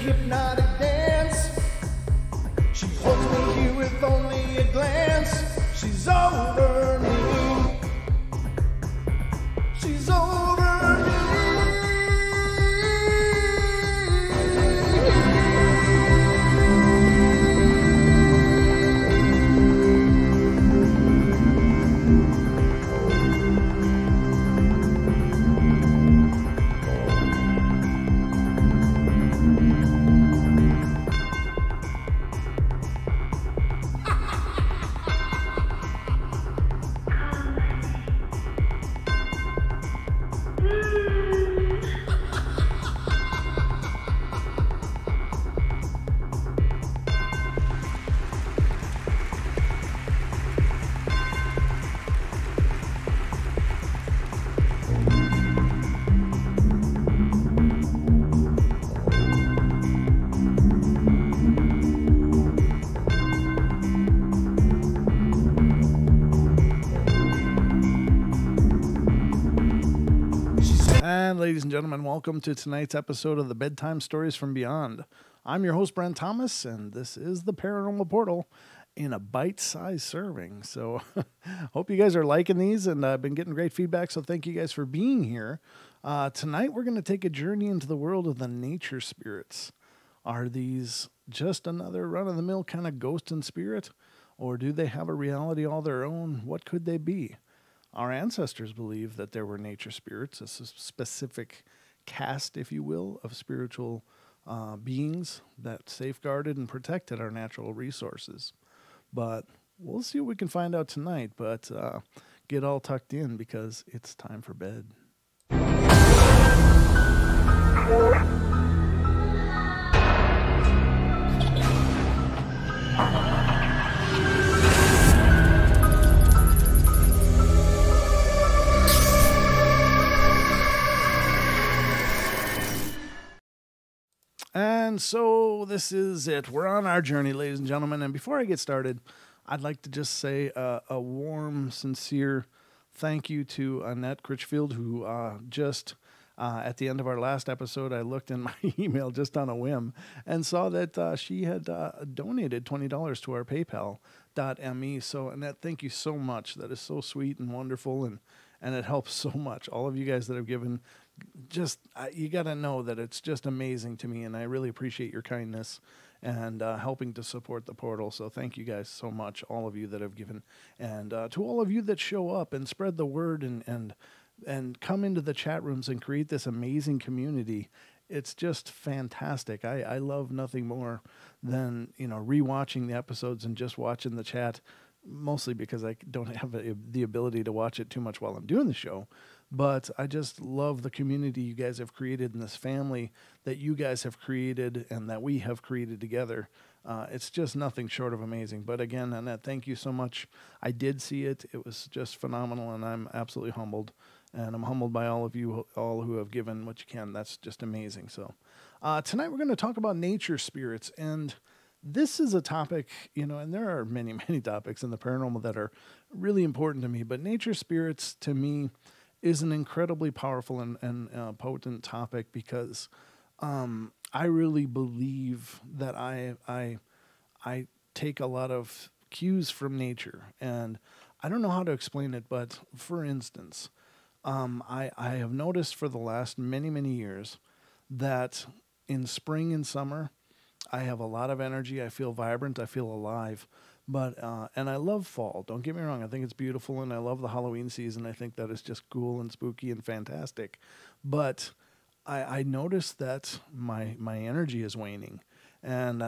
hypnotic dance. She holds me here with only a glance. She's over me. She's over me. And ladies and gentlemen, welcome to tonight's episode of the Bedtime Stories from Beyond. I'm your host, Brent Thomas, and this is the Paranormal Portal in a bite-sized serving. So hope you guys are liking these, and I've been getting great feedback, so thank you guys for being here. Tonight we're going to take a journey into the world of the nature spirits. Are these just another run-of-the-mill kind of ghost and spirit, or do they have a reality all their own? What could they be? Our ancestors believed that there were nature spirits, a specific caste, if you will, of spiritual beings that safeguarded and protected our natural resources. But we'll see what we can find out tonight, but get all tucked in because it's time for bed. And so this is it. We're on our journey, ladies and gentlemen. And before I get started, I'd like to just say a warm, sincere thank you to Annette Critchfield, who just at the end of our last episode, I looked in my email just on a whim and saw that she had donated $20 to our PayPal.me. So Annette, thank you so much. That is so sweet and wonderful, and it helps so much. All of you guys that have given, just you got to know that it's just amazing to me, and I really appreciate your kindness and helping to support the portal. So thank you guys so much, all of you that have given, and to all of you that show up and spread the word and come into the chat rooms and create this amazing community. It's just fantastic. I love nothing more than, rewatching the episodes and just watching the chat, mostly because I don't have the ability to watch it too much while I'm doing the show. But I just love the community you guys have created and this family that you guys have created and that we have created together. It's just nothing short of amazing. But again, Annette, thank you so much. I did see it. It was just phenomenal, and I'm absolutely humbled. And I'm humbled by all of you, all who have given what you can. That's just amazing. So tonight we're going to talk about nature spirits. And this is a topic, and there are many, many topics in the paranormal that are really important to me. But nature spirits, to me, is an incredibly powerful and potent topic because I really believe that I take a lot of cues from nature. And I don't know how to explain it, but for instance, I have noticed for the last many, many years that in spring and summer, I have a lot of energy. I feel vibrant. I feel alive. But and I love fall. Don't get me wrong. I think it's beautiful, and I love the Halloween season. I think that is just cool and spooky and fantastic. But I noticed that my energy is waning. And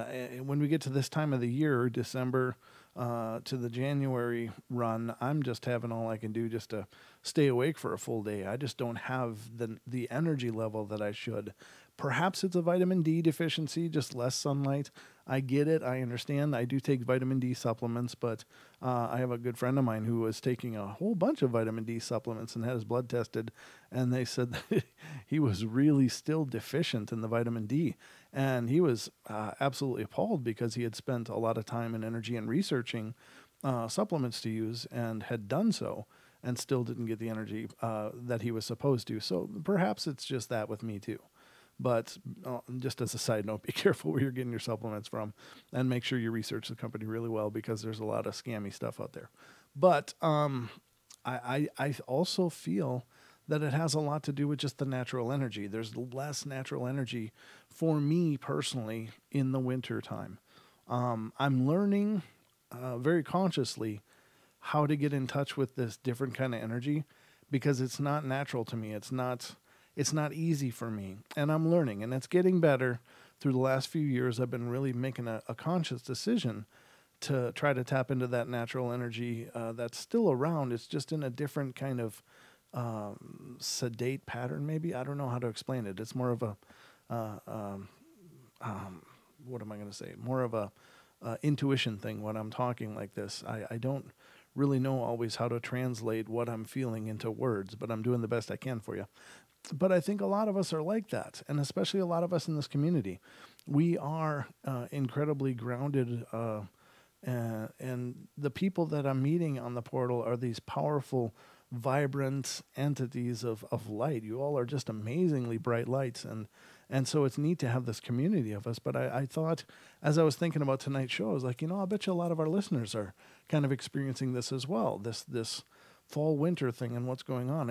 when we get to this time of the year, December to the January run, I'm just having all I can do just to stay awake for a full day. I just don't have the energy level that I should. Perhaps it's a vitamin D deficiency, just less sunlight. I get it. I understand. I do take vitamin D supplements, but I have a good friend of mine who was taking a whole bunch of vitamin D supplements and had his blood tested, and they said that he was really still deficient in the vitamin D. And he was absolutely appalled because he had spent a lot of time and energy in researching supplements to use and had done so and still didn't get the energy that he was supposed to. So perhaps it's just that with me too. But just as a side note, be careful where you're getting your supplements from, and make sure you research the company really well, because there's a lot of scammy stuff out there. But I also feel that it has a lot to do with just the natural energy. There's less natural energy for me personally in the winter time. I'm learning very consciously how to get in touch with this different kind of energy, because it's not natural to me. It's not easy for me, and I'm learning, and it's getting better. Through the last few years, I've been really making a conscious decision to try to tap into that natural energy that's still around. It's just in a different kind of sedate pattern, maybe. I don't know how to explain it. It's more of a, what am I going to say? More of a intuition thing when I'm talking like this. I don't really know always how to translate what I'm feeling into words, but I'm doing the best I can for you. But I think a lot of us are like that, and especially a lot of us in this community. We are incredibly grounded, and the people that I'm meeting on the portal are these powerful, vibrant entities of light. You all are just amazingly bright lights, and so it's neat to have this community of us. But I thought, as I was thinking about tonight's show, I was like, I bet you a lot of our listeners are kind of experiencing this as well, this fall-winter thing and what's going on.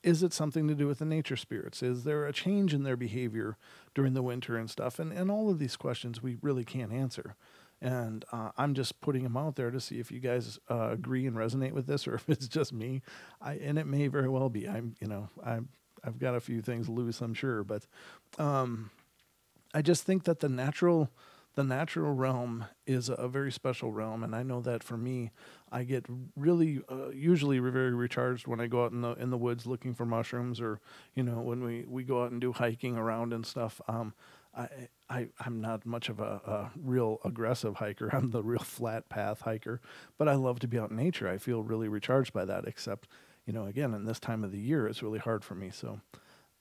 Is it something to do with the nature spirits? Is there a change in their behavior during the winter and stuff? And all of these questions we really can't answer. And I'm just putting them out there to see if you guys agree and resonate with this, or if it's just me. And it may very well be. I've got a few things loose, I'm sure, but I just think that the natural realm is a very special realm, and I know that for me, I get really usually very recharged when I go out in the woods looking for mushrooms, or when we go out and do hiking around and stuff. I'm not much of a real aggressive hiker. I'm the real flat path hiker, but I love to be out in nature. I feel really recharged by that, except, again, in this time of the year, it's really hard for me. So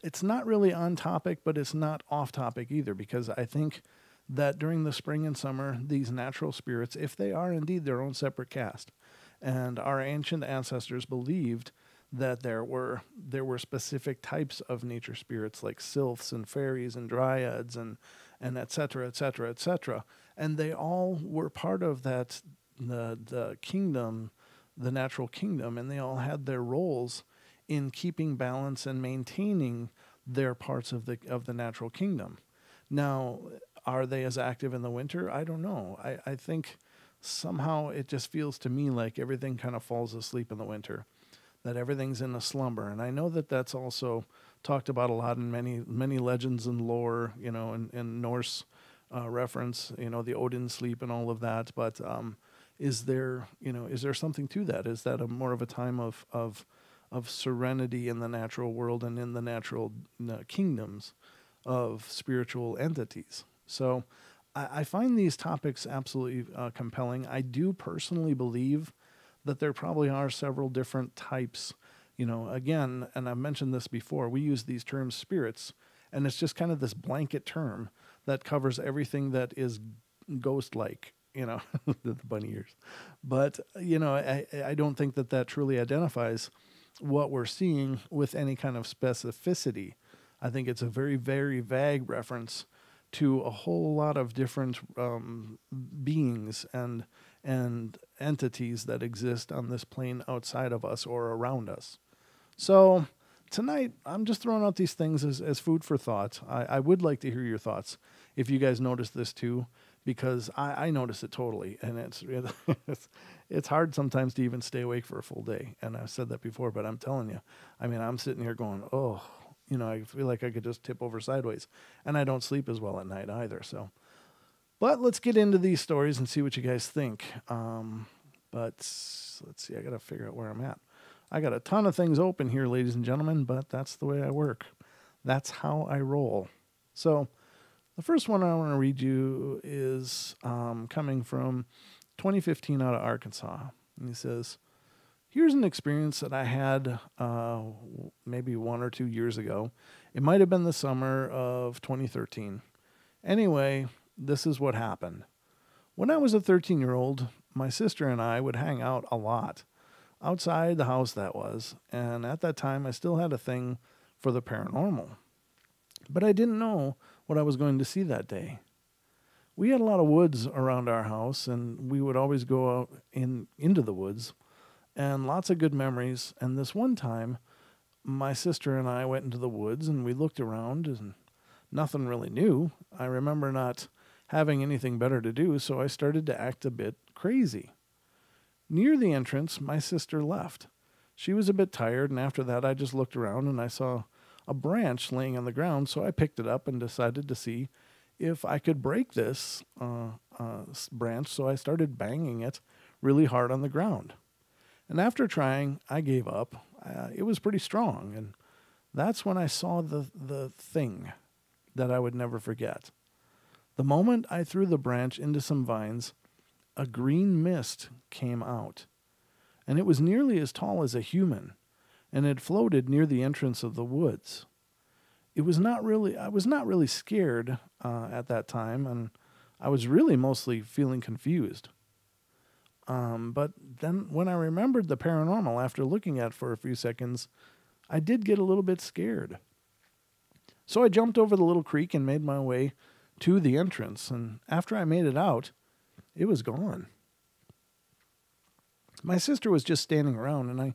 it's not really on topic, but it's not off topic either, because I think that during the spring and summer, these natural spirits, if they are indeed their own separate caste, and our ancient ancestors believed that there were specific types of nature spirits, like sylphs and fairies and dryads and et cetera, et cetera, et cetera. And they all were part of that, the kingdom, the natural kingdom, and they all had their roles in keeping balance and maintaining their parts of the natural kingdom. Now, are they as active in the winter? I don't know. I think somehow it just feels to me like everything kind of falls asleep in the winter, that everything's in a slumber. And I know that that's also talked about a lot in many legends and lore, and Norse reference, the Odin sleep and all of that. But is there something to that? Is that more of a time of serenity in the natural world and in the natural kingdoms of spiritual entities? So I find these topics absolutely compelling. I do personally believe that there probably are several different types. Again, and I've mentioned this before, we use these terms spirits, and it's just kind of this blanket term that covers everything that is ghost-like, the bunny ears. But, I don't think that truly identifies what we're seeing with any kind of specificity. I think it's a very, very vague reference to a whole lot of different beings and entities that exist on this plane outside of us or around us. So tonight, I'm just throwing out these things as food for thought. I would like to hear your thoughts if you guys notice this too, because I notice it totally, and it's hard sometimes to even stay awake for a full day. And I've said that before, but I'm telling you, I'm sitting here going, oh, I feel like I could just tip over sideways, and I don't sleep as well at night either. So, but let's get into these stories and see what you guys think. But let's see, I got to figure out where I'm at. I got a ton of things open here, ladies and gentlemen, but that's the way I work. That's how I roll. So the first one I want to read you is coming from 2015 out of Arkansas. And he says, here's an experience that I had maybe 1 or 2 years ago. It might have been the summer of 2013. Anyway, this is what happened. When I was a 13-year-old, my sister and I would hang out a lot. Outside the house, that was. And at that time, I still had a thing for the paranormal. But I didn't know what I was going to see that day. We had a lot of woods around our house, and we would always go out into the woods, and lots of good memories. And this one time, my sister and I went into the woods, and we looked around, and nothing really new. I remember not having anything better to do, so I started to act a bit crazy. Near the entrance, my sister left. She was a bit tired, and after that I just looked around and I saw a branch laying on the ground, so I picked it up and decided to see if I could break this branch, so I started banging it really hard on the ground. And after trying, I gave up. It was pretty strong, and that's when I saw the thing that I would never forget. The moment I threw the branch into some vines, a green mist came out, and it was nearly as tall as a human, and it floated near the entrance of the woods. I was not really scared at that time, and I was really mostly feeling confused. But then when I remembered the paranormal after looking at it for a few seconds, I did get a little bit scared. So I jumped over the little creek and made my way to the entrance, and after I made it out, it was gone. My sister was just standing around, and I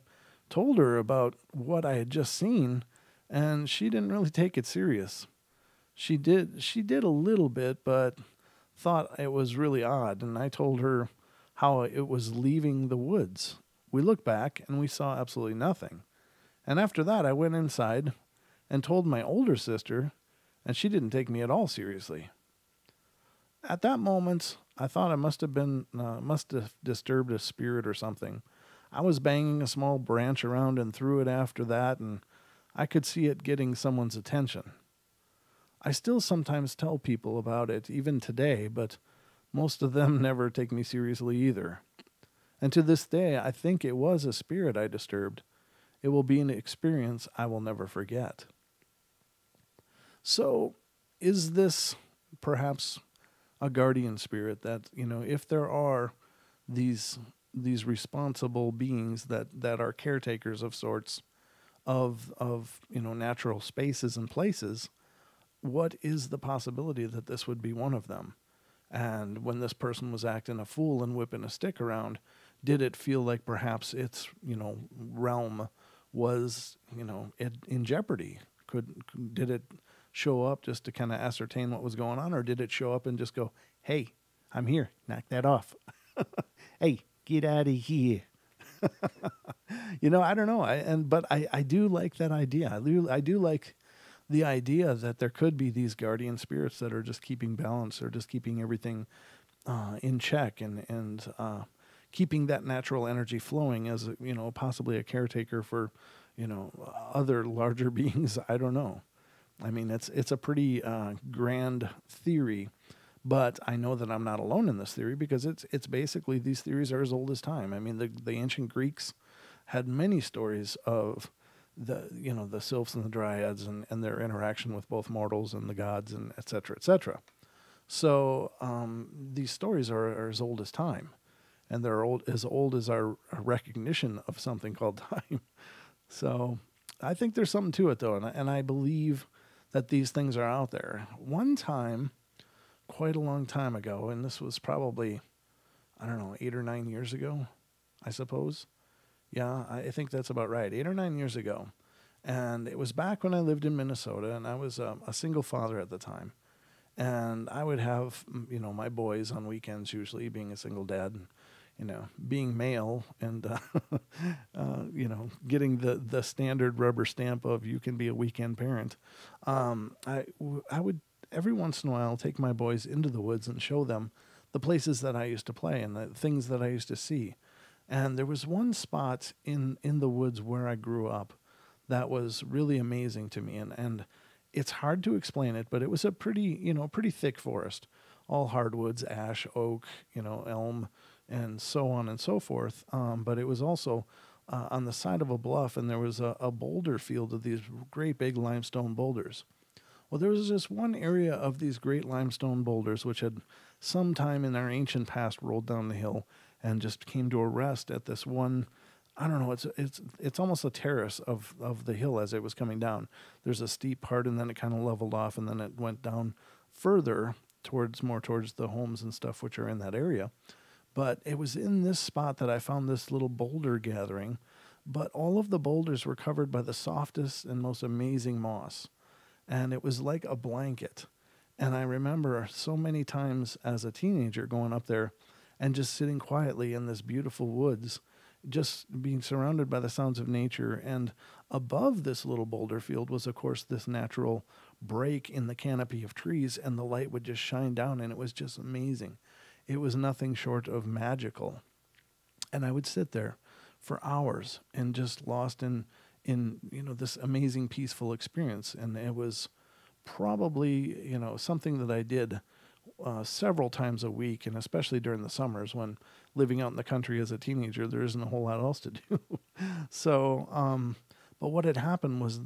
told her about what I had just seen, and she didn't really take it serious. She did a little bit, but thought it was really odd, and I told her how it was leaving the woods. We looked back, and we saw absolutely nothing. And after that, I went inside and told my older sister, and she didn't take me at all seriously. At that moment, I thought I must have disturbed a spirit or something. I was banging a small branch around and threw it after that, and I could see it getting someone's attention. I still sometimes tell people about it, even today, but most of them never take me seriously either. And to this day, I think it was a spirit I disturbed. It will be an experience I will never forget. So, is this perhaps a guardian spirit that, if there are these responsible beings that are caretakers of sorts of natural spaces and places, what is the possibility that this would be one of them? And when this person was acting a fool and whipping a stick around, did it feel like perhaps its, realm was, in jeopardy? Did it show up just to kind of ascertain what was going on, or did it show up and just go, "Hey, I'm here, knock that off." "Hey, get out of here." I don't know. But I do like that idea. I do like the idea that there could be these guardian spirits that are just keeping balance, or just keeping everything in check, and keeping that natural energy flowing as possibly a caretaker for other larger beings. I don't know. I mean, it's a pretty grand theory, but I know that I'm not alone in this theory, because it's basically, these theories are as old as time. I mean, the ancient Greeks had many stories of the sylphs and the dryads and their interaction with both mortals and the gods, and et cetera, et cetera. So these stories are as old as time, and they're as old as our recognition of something called time. So I think there's something to it, though, and I believe that these things are out there. One time, quite a long time ago, and this was probably, 8 or 9 years ago, I suppose. Yeah, I think that's about right. 8 or 9 years ago. And it was back when I lived in Minnesota, and I was a single father at the time. And I would have, my boys on weekends, usually, being a single dad, being male, and, getting the standard rubber stamp of you can be a weekend parent. I would, every once in a while, take my boys into the woods and show them the places that I used to play and the things that I used to see. And there was one spot in the woods where I grew up that was really amazing to me. And it's hard to explain it, but it was a pretty thick forest. All hardwoods, ash, oak, elm, and so on and so forth. But it was also on the side of a bluff, and there was a boulder field of these great big limestone boulders. Well, there was just one area of these great limestone boulders which had sometime in our ancient past rolled down the hill and just came to a rest at this one I don't know. It's almost a terrace of the hill as it was coming down. There's a steep part, and then it kind of leveled off, and then it went down further towards the homes and stuff which are in that area. But it was in this spot that I found this little boulder gathering, but all of the boulders were covered by the softest and most amazing moss, and it was like a blanket. And I remember so many times as a teenager going up there and just sitting quietly in this beautiful woods, just being surrounded by the sounds of nature. And above this little boulder field was, of course, this natural break in the canopy of trees, and the light would just shine down, and it was just amazing. It was nothing short of magical. And I would sit there for hours and just lost in this amazing peaceful experience. And it was probably something that I did several times a week, and especially during the summers when living out in the country as a teenager, there isn't a whole lot else to do. So, but what had happened was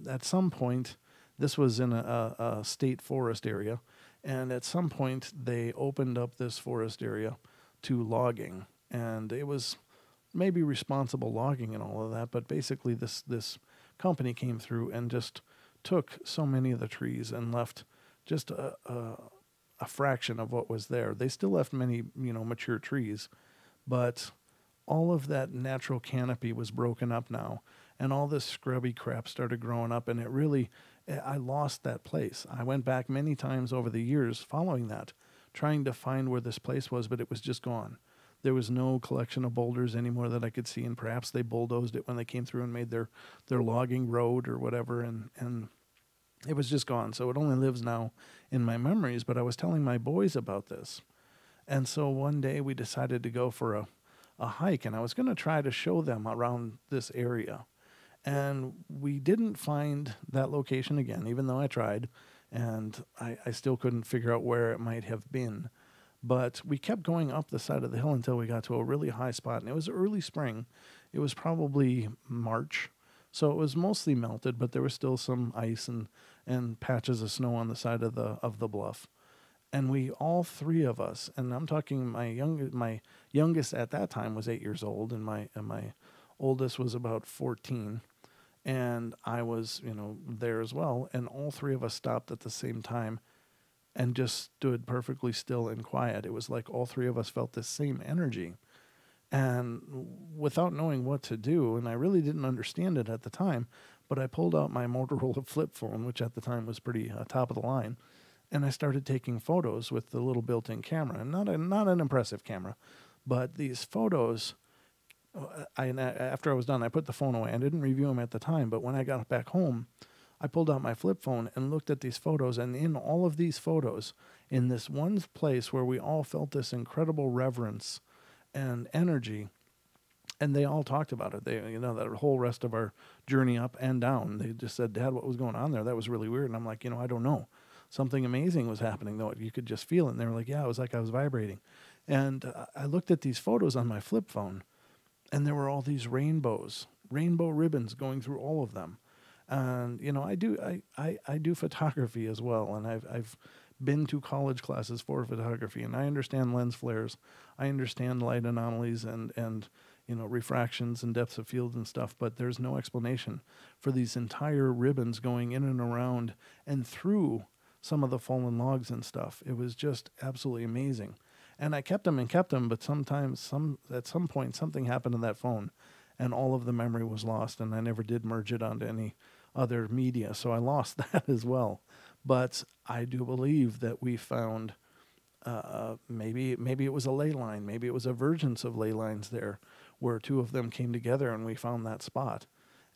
at some point, this was in a state forest area, and at some point they opened up this forest area to logging, and it was maybe responsible logging and all of that, but basically this company came through and just took so many of the trees and left just a fraction of what was there. They still left many, mature trees, but all of that natural canopy was broken up now, and all this scrubby crap started growing up, and I lost that place. I went back many times over the years following that, trying to find where this place was, but it was just gone. There was no collection of boulders anymore that I could see, and perhaps they bulldozed it when they came through and made their logging road or whatever, and it was just gone. So it only lives now in my memories, but I was telling my boys about this. And so one day we decided to go for a hike, and I was going to try to show them around this area. And we didn't find that location again, even though I tried, and I still couldn't figure out where it might have been. But we kept going up the side of the hill until we got to a really high spot, and it was early spring. It was probably March, so it was mostly melted, but there was still some ice and patches of snow on the side of the bluff. And we, all three of us, and I'm talking my youngest at that time was 8 years old, and my oldest was about 14, and I was there as well. And all three of us stopped at the same time and just stood perfectly still and quiet. It was like all three of us felt the same energy, and without knowing what to do, and I really didn't understand it at the time, but I pulled out my Motorola flip phone, which at the time was pretty top of the line, and I started taking photos with the little built-in camera, and not an impressive camera, but these photos. After I was done, I put the phone away. I didn't review them at the time, but when I got back home, I pulled out my flip phone and looked at these photos, and in all of these photos, in this one place where we all felt this incredible reverence and energy, and they all talked about it. They, that whole rest of our journey up and down, they just said, "Dad, what was going on there? That was really weird." And I'm like, I don't know. Something amazing was happening, though. You could just feel it. And they were like, "Yeah, it was like I was vibrating." And I looked at these photos on my flip phone, and there were all these rainbow ribbons going through all of them. And I do photography as well, and I've been to college classes for photography, and I understand lens flares, I understand light anomalies and refractions and depths of field and stuff, but there's no explanation for these entire ribbons going in and around and through some of the fallen logs and stuff. It was just absolutely amazing, and I kept them, but sometimes at some point something happened to that phone, and all of the memory was lost, and I never did merge it onto any other media, so I lost that as well. But I do believe that we found maybe it was a ley line, maybe it was a vergence of ley lines there, where two of them came together and we found that spot,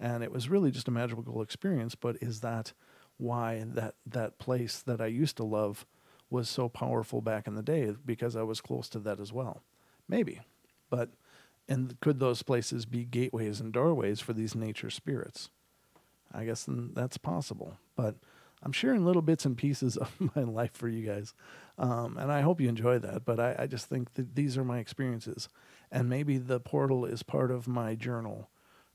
and it was really just a magical experience. But is that why that place that I used to love was so powerful back in the day? Because I was close to that as well, maybe. But and could those places be gateways and doorways for these nature spirits? I guess that's possible, but I'm sharing little bits and pieces of my life for you guys, and I hope you enjoy that. But I just think that these are my experiences, and maybe the portal is part of my journal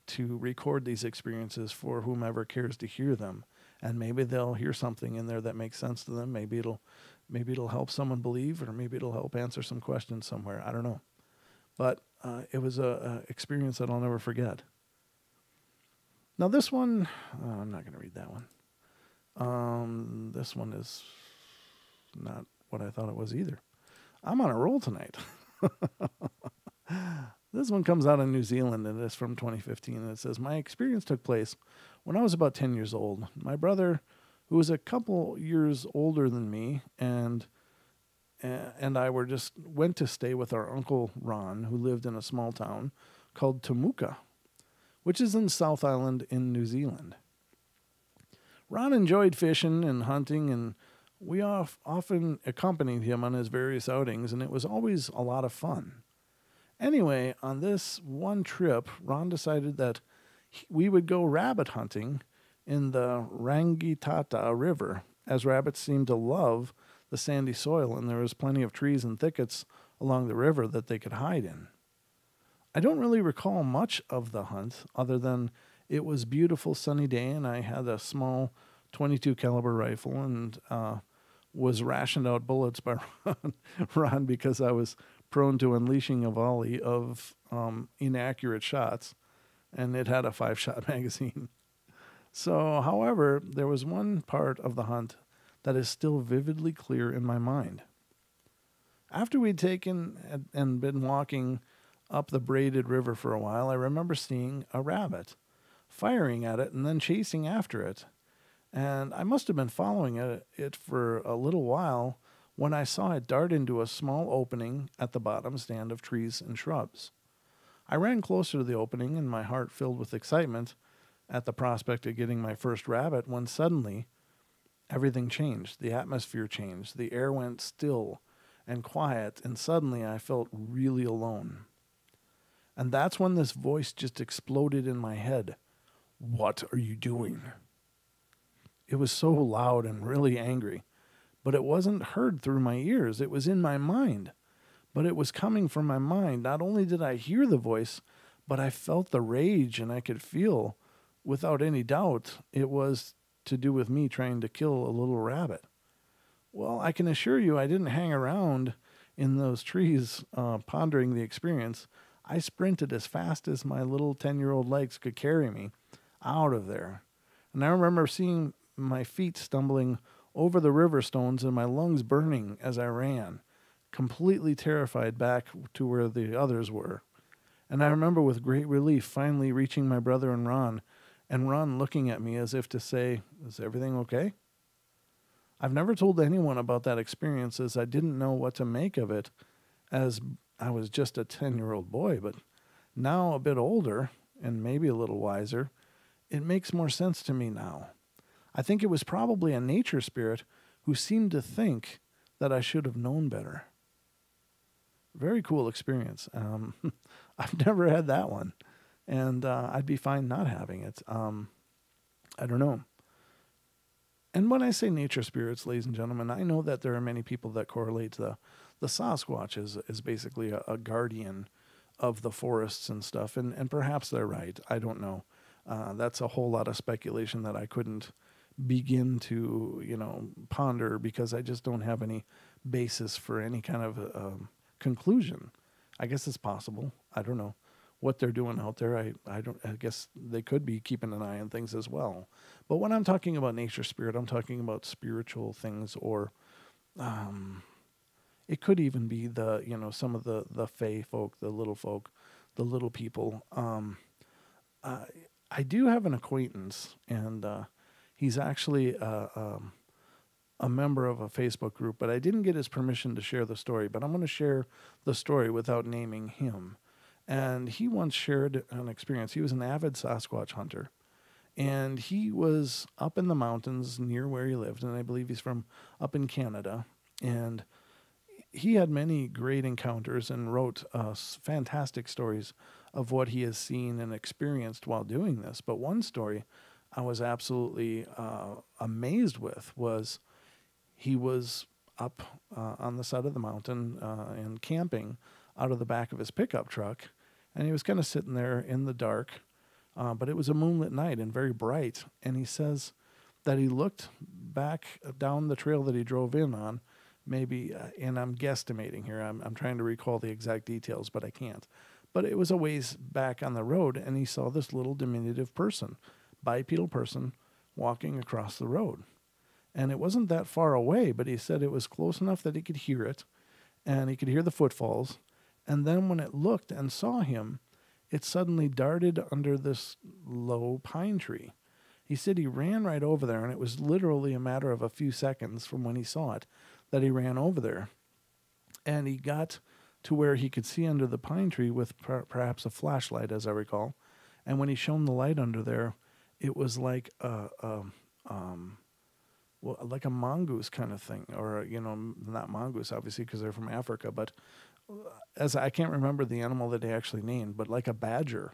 to record these experiences for whomever cares to hear them, and maybe they'll hear something in there that makes sense to them. Maybe it'll help someone believe, or maybe it'll help answer some questions somewhere. I don't know. But it was a experience that I'll never forget. Now this one, I'm not going to read that one. This one is not what I thought it was either. I'm on a roll tonight. This one comes out in New Zealand, and it's from 2015. And it says, my experience took place when I was about 10 years old. My brother, who was a couple years older than me, and I went to stay with our Uncle Ron, who lived in a small town called Temuka, which is in South Island in New Zealand. Ron enjoyed fishing and hunting, and we often accompanied him on his various outings, and it was always a lot of fun. Anyway, on this one trip, Ron decided that we would go rabbit hunting in the Rangitata River, as rabbits seemed to love the sandy soil, and there was plenty of trees and thickets along the river that they could hide in. I don't really recall much of the hunt, other than it was a beautiful sunny day, and I had a small 22 caliber rifle and was rationed out bullets by Ron because I was prone to unleashing a volley of inaccurate shots, and it had a 5-shot magazine. So, however, there was one part of the hunt that is still vividly clear in my mind. After we'd taken and been walking up the braided river for a while, I remember seeing a rabbit, firing at it and then chasing after it. And I must have been following it for a little while when I saw it dart into a small opening at the bottom stand of trees and shrubs. I ran closer to the opening, and my heart filled with excitement at the prospect of getting my first rabbit, when suddenly everything changed. The atmosphere changed. The air went still and quiet, and suddenly I felt really alone. And that's when this voice just exploded in my head. What are you doing? It was so loud and really angry, but it wasn't heard through my ears. It was in my mind, but it was coming from my mind. Not only did I hear the voice, but I felt the rage, and I could feel, without any doubt, it was to do with me trying to kill a little rabbit. Well, I can assure you I didn't hang around in those trees pondering the experience. I sprinted as fast as my little 10-year-old legs could carry me out of there. And I remember seeing my feet stumbling over the river stones and my lungs burning as I ran, completely terrified, back to where the others were. And I remember with great relief finally reaching my brother and Ron looking at me as if to say, is everything okay? I've never told anyone about that experience, as I didn't know what to make of it, as I was just a 10-year-old boy. But now, a bit older and maybe a little wiser, it makes more sense to me now. I think it was probably a nature spirit who seemed to think that I should have known better. Very cool experience. I've never had that one, and I'd be fine not having it. I don't know. And when I say nature spirits, ladies and gentlemen, I know that there are many people that correlate the Sasquatch as basically a guardian of the forests and stuff, and perhaps they're right. I don't know. That's a whole lot of speculation that I couldn't begin to, ponder, because I just don't have any basis for any kind of conclusion. I guess it's possible. I don't know what they're doing out there. I guess they could be keeping an eye on things as well. But when I'm talking about nature spirit, I'm talking about spiritual things, or it could even be some of the fae folk, the little people. I do have an acquaintance, and he's actually a member of a Facebook group, but I didn't get his permission to share the story. But I'm going to share the story without naming him. And he once shared an experience. He was an avid Sasquatch hunter, and he was up in the mountains near where he lived, and I believe he's from up in Canada. And he had many great encounters and wrote fantastic stories of what he has seen and experienced while doing this. But one story I was absolutely amazed with was he was up on the side of the mountain and camping out of the back of his pickup truck, and he was kind of sitting there in the dark, but it was a moonlit night and very bright, and he says that he looked back down the trail that he drove in on, maybe, and I'm guesstimating here. I'm trying to recall the exact details, but I can't. But it was a ways back on the road, and he saw this little diminutive person, bipedal person, walking across the road. And it wasn't that far away, but he said it was close enough that he could hear it, and he could hear the footfalls. And then when it looked and saw him, it suddenly darted under this low pine tree. He said he ran right over there, and it was literally a matter of a few seconds from when he saw it that he ran over there. And he got to where he could see under the pine tree with perhaps a flashlight, as I recall. And when he shone the light under there, it was like like a mongoose kind of thing, or, not mongoose, obviously, because they're from Africa, but as I can't remember the animal that he actually named, but like a badger.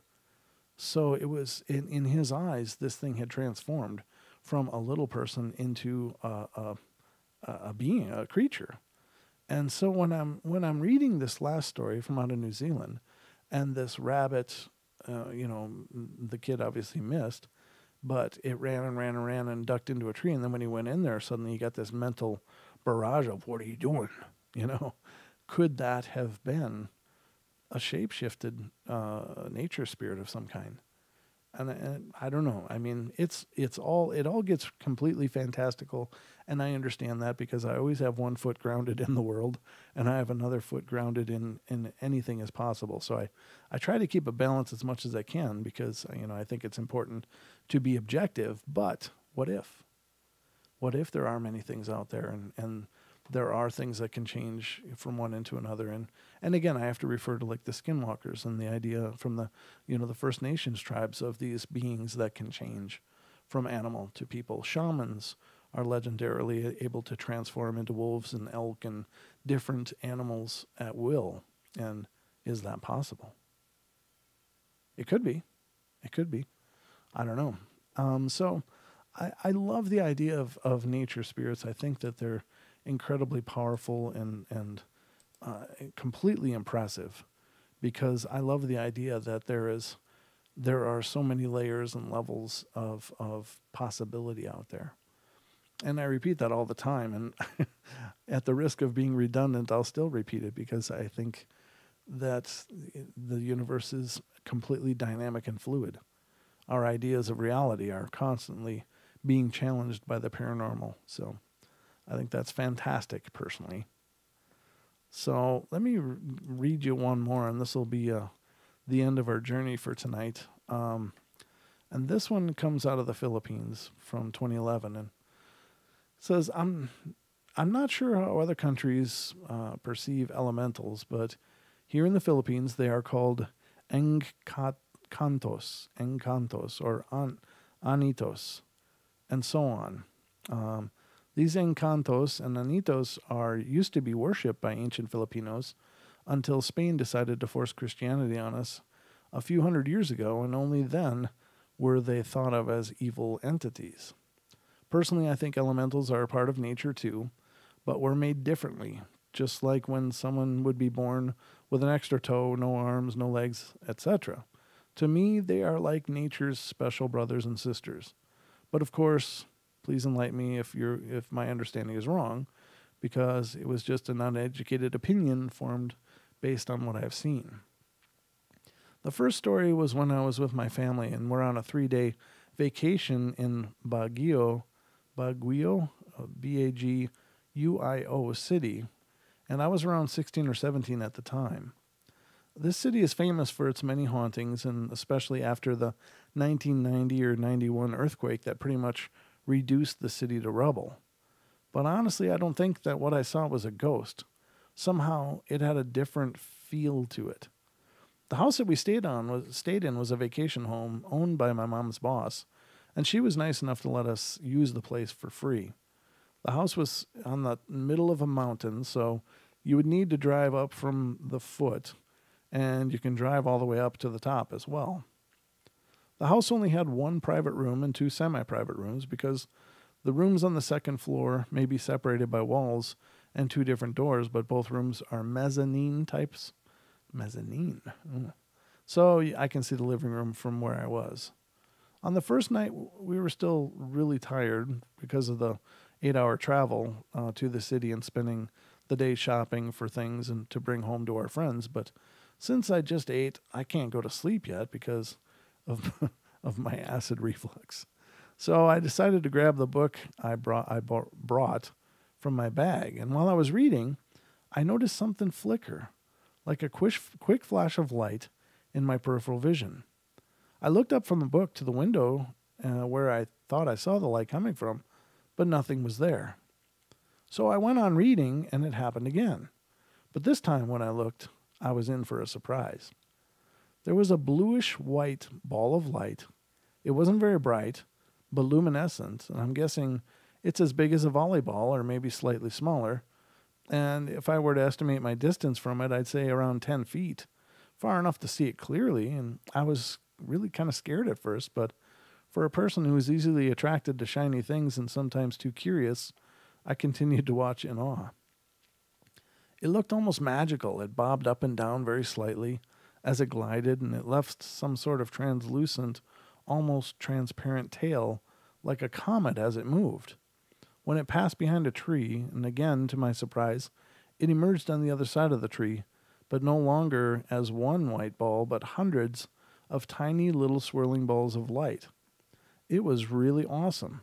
So it was, in his eyes, this thing had transformed from a little person into a being, a creature. And so when I'm reading this last story from out of New Zealand, and this rabbit, the kid obviously missed, but it ran and ran and ran and ducked into a tree. And then when he went in there, suddenly he got this mental barrage of, what are you doing? Could that have been a shape-shifted nature spirit of some kind? And I don't know. I mean, it all gets completely fantastical, and I understand that because I always have one foot grounded in the world, and I have another foot grounded in anything as possible. So I try to keep a balance as much as I can because I think it's important to be objective. But what if? What if there are many things out there, and there are things that can change from one into another. And again, I have to refer to like the skinwalkers and the idea from the, the First Nations tribes of these beings that can change from animal to people. Shamans are legendarily able to transform into wolves and elk and different animals at will. And is that possible? It could be. It could be. I don't know. So I love the idea of nature spirits. I think that they're incredibly powerful and completely impressive, because I love the idea that there are so many layers and levels of possibility out there. And I repeat that all the time, and at the risk of being redundant, I'll still repeat it because I think that the universe is completely dynamic and fluid. Our ideas of reality are constantly being challenged by the paranormal. So I think that's fantastic, personally. So let me read you one more, and this will be the end of our journey for tonight. And this one comes out of the Philippines from 2011, and it says, I'm not sure how other countries perceive elementals, but here in the Philippines they are called encantos, or anitos, and so on. These encantos and anitos used to be worshipped by ancient Filipinos until Spain decided to force Christianity on us a few hundred years ago, and only then were they thought of as evil entities. Personally, I think elementals are a part of nature too, but we're made differently, just like when someone would be born with an extra toe, no arms, no legs, etc. To me, they are like nature's special brothers and sisters. But of course, please enlighten me if my understanding is wrong, because it was just an uneducated opinion formed based on what I've seen. The first story was when I was with my family, and we're on a 3-day vacation in Baguio, B-A-G-U-I-O city, and I was around 16 or 17 at the time. This city is famous for its many hauntings, and especially after the 1990 or 91 earthquake that pretty much reduced the city to rubble. But honestly, I don't think that what I saw was a ghost. Somehow, it had a different feel to it. The house that we stayed in was a vacation home owned by my mom's boss, and she was nice enough to let us use the place for free. The house was on the middle of a mountain, so you would need to drive up from the foot, and you can drive all the way up to the top as well. The house only had one private room and 2 semi-private rooms because the rooms on the second floor may be separated by walls and 2 different doors, but both rooms are mezzanine types. Mezzanine. So I can see the living room from where I was. On the first night, we were still really tired because of the 8-hour travel to the city and spending the day shopping for things and to bring home to our friends. But since I just ate, I can't go to sleep yet because of of my acid reflux. So I decided to grab the book I brought from my bag. And while I was reading, I noticed something flicker, like a quick flash of light in my peripheral vision. I looked up from the book to the window where I thought I saw the light coming from, but nothing was there. So I went on reading, and it happened again. But this time when I looked, I was in for a surprise. There was a bluish-white ball of light. It wasn't very bright, but luminescent, and I'm guessing it's as big as a volleyball or maybe slightly smaller. And if I were to estimate my distance from it, I'd say around 10 feet, far enough to see it clearly. And I was really kind of scared at first, but for a person who is easily attracted to shiny things and sometimes too curious, I continued to watch in awe. It looked almost magical. It bobbed up and down very slightly as it glided, and it left some sort of translucent, almost transparent tail like a comet as it moved. When it passed behind a tree, and again, to my surprise, it emerged on the other side of the tree, but no longer as one white ball, but hundreds of tiny little swirling balls of light. It was really awesome.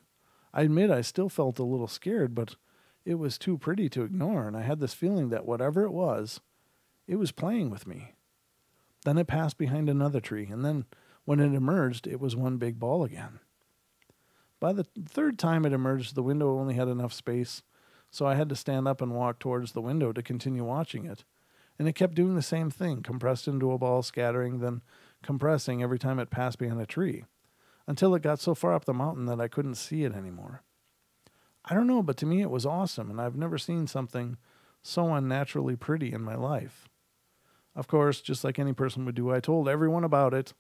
I admit I still felt a little scared, but it was too pretty to ignore, and I had this feeling that whatever it was playing with me. Then it passed behind another tree, and then when it emerged, it was one big ball again. By the third time it emerged, the window only had enough space, so I had to stand up and walk towards the window to continue watching it. And it kept doing the same thing, compressed into a ball, scattering, then compressing every time it passed behind a tree, until it got so far up the mountain that I couldn't see it anymore. I don't know, but to me it was awesome, and I've never seen something so unnaturally pretty in my life. Of course, just like any person would do, I told everyone about it.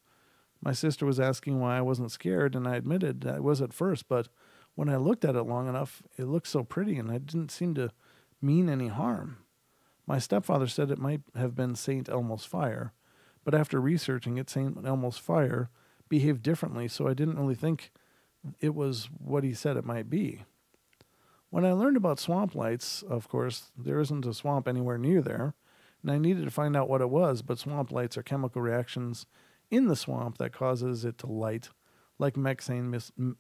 My sister was asking why I wasn't scared, and I admitted I was at first, but when I looked at it long enough, it looked so pretty, and it didn't seem to mean any harm. My stepfather said it might have been St. Elmo's fire, but after researching it, St. Elmo's fire behaved differently, so I didn't really think it was what he said it might be. When I learned about swamp lights, of course, there isn't a swamp anywhere near there, and I needed to find out what it was, but swamp lights are chemical reactions in the swamp that causes it to light, like methane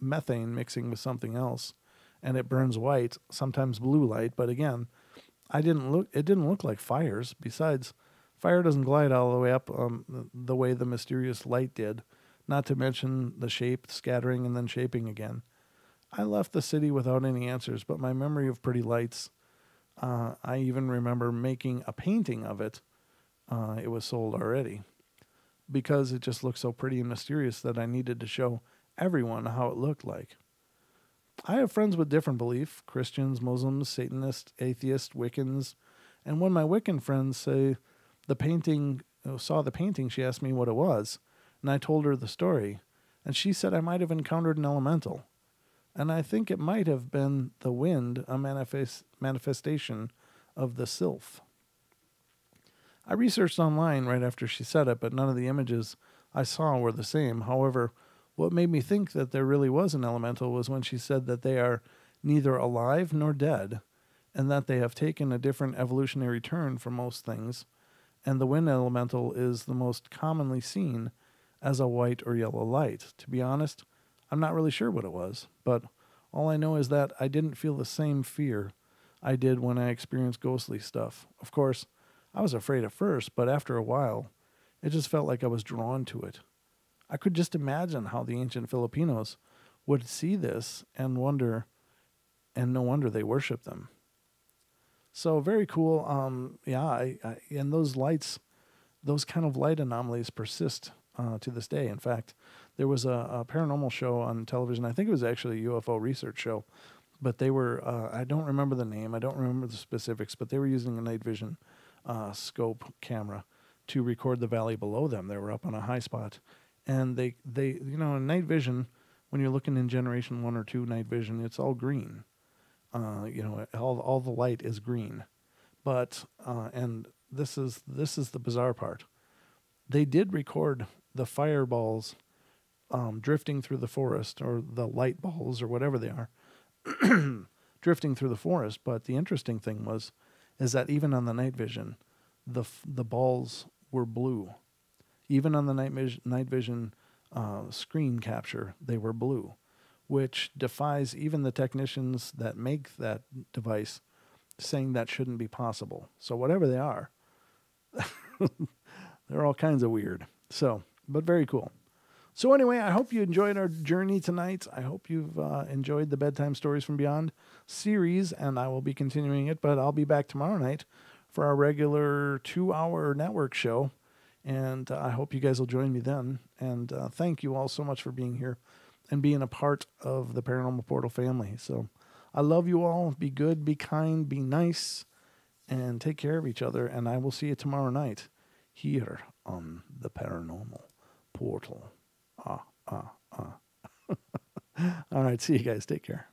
mixing with something else, and it burns white, sometimes blue light, but again, it didn't look like fires. Besides, fire doesn't glide all the way up the way the mysterious light did, not to mention the shape, scattering, and then shaping again. I left the city without any answers, but my memory of pretty lights, I even remember making a painting of it. It was sold already, because it just looked so pretty and mysterious that I needed to show everyone how it looked like. I have friends with different beliefs: Christians, Muslims, Satanists, atheists, Wiccans. And when my Wiccan friends saw the painting, she asked me what it was, and I told her the story, and she said I might have encountered an elemental. And I think it might have been the wind, a manifestation of the sylph. I researched online right after she said it, but none of the images I saw were the same. However, what made me think that there really was an elemental was when she said that they are neither alive nor dead, and that they have taken a different evolutionary turn from most things, and the wind elemental is the most commonly seen as a white or yellow light. To be honest, I'm not really sure what it was, but all I know is that I didn't feel the same fear I did when I experienced ghostly stuff. Of course, I was afraid at first, but after a while, it just felt like I was drawn to it. I could just imagine how the ancient Filipinos would see this and wonder, and no wonder they worship them. So very cool. And those lights, those kind of light anomalies persist to this day. In fact, there was a paranormal show on television. I think it was actually a UFO research show, but they were, I don't remember the name. I don't remember the specifics, but they were using a night vision scope camera to record the valley below them. They were up on a high spot, and they in night vision, when you're looking in generation 1 or 2 night vision, it's all green. All the light is green, but and this is the bizarre part. They did record the fireballs drifting through the forest, or the light balls, or whatever they are, drifting through the forest. But the interesting thing is that even on the night vision, the balls were blue. Even on the night vision screen capture, they were blue, which defies even the technicians that make that device, saying that shouldn't be possible. So whatever they are, they're all kinds of weird. So, but very cool. So anyway, I hope you enjoyed our journey tonight. I hope you've enjoyed the Bedtime Stories from Beyond series, and I will be continuing it, but I'll be back tomorrow night for our regular 2-hour network show, and I hope you guys will join me then. And thank you all so much for being here and being a part of the Paranormal Portal family. So I love you all. Be good, be kind, be nice, and take care of each other, and I will see you tomorrow night here on the Paranormal Portal. All right, see you guys. Take care.